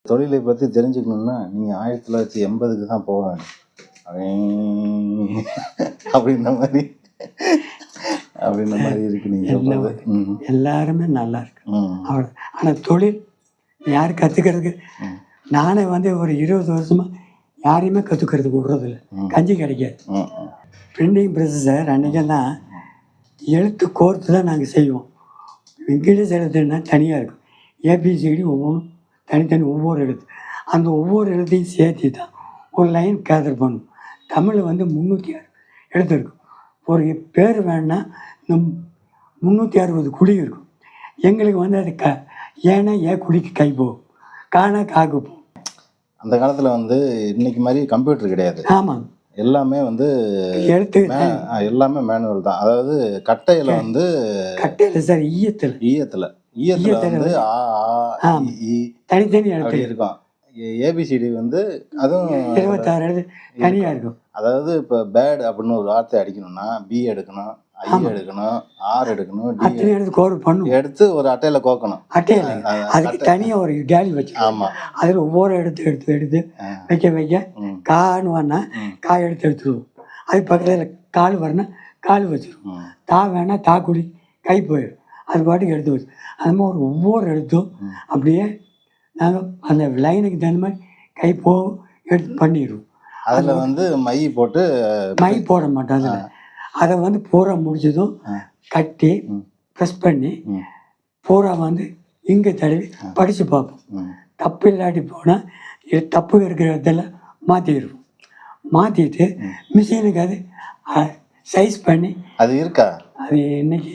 தொழிலை பற்றி தெரிஞ்சுக்கணுன்னா நீங்கள் 1980க்கு தான் போக வேண்டும். அப்படின்ற மாதிரி இருக்கு நீங்கள் சொல்றது. எல்லாருமே நல்லா இருக்கு அவ்வளோ. ஆனால் தொழில் யார் கற்றுக்கிறதுக்கு நானே ஒரு 20 வருஷமாக யாரையுமே கற்றுக்கிறதுக்கு விடுறதில்ல. கஞ்சி கிடைக்காது. பிரிண்டிங் ப்ரெஸ் சார் அன்றைக்கெல்லாம் எழுத்து கோர்த்து தான் நாங்கள் செய்வோம். இங்கிலீஷ் எழுத்துன்னா தனியாக இருக்கும். ஏபிசிடி ஒவ்வொன்றும் தனித்தனி ஒவ்வொரு எழுத்து. அந்த ஒவ்வொரு எழுத்தையும் சேர்த்து தான் ஒரு லைன் கேதர் பண்ணும். தமிழ் 306 எழுத்து இருக்கும். ஒரு பேர் வேணுன்னா நம் 360 குழி இருக்கும். எங்களுக்கு அது ஏன்னா ஏன் குழிக்கு கை போகும், காணா காக்கு போகும். அந்த காலத்தில் இன்னைக்கு மாதிரி கம்ப்யூட்டர் கிடையாது. ஆமாம், எல்லாமே எழுத்து எல்லாமே மேனுவல் தான். அதாவது கட்டையில் சார் ஈயத்தில் தனித்தனி எழுத்து இருக்கும். ஏபிசிடி அதுவும் 26 எழுத்து தனியாக இருக்கும். அதாவது இப்போ பேட் அப்படின்னு ஒரு வார்த்தை அடிக்கணும்னா பி எடுக்கணும், ஐ எடுக்கணும், ஆர் எடுக்கணும், டி எடுத்து ஒரு அட்டையில கோக்கணும். அட்டையில் அதுக்கு தனியாக ஒரு கேலி வச்சு. ஆமாம், அதில் ஒவ்வொரு எடுத்து வைக்க காணுவான்னா காய் எடுத்துருவோம். அது பக்கத்தில் கால் வரனா கால் வச்சிருவோம். தா வேணா தா குடி கை போயிடும். அது பாட்டுக்கு எடுத்து வச்சு அது மாதிரி ஒவ்வொரு எழுத்தும் அப்படியே நாங்கள் அந்த லைனுக்கு தகுந்த மாதிரி கை எடுத்து பண்ணிடுவோம். அதில் மை போட்டு மை போட மாட்டோம். அதில் அதை பூரா முடிச்சதும் கட்டி ப்ரெஸ் பண்ணி பூரா இங்கே தடவி படித்து பார்ப்போம். தப்பு இல்லாட்டி போனால் தப்பு இருக்கிற இடத்துல மாற்றிடுவோம். மாற்றிட்டு மிஷினுக்கு அது சைஸ் பண்ணி அது இருக்கா அது இன்னைக்கு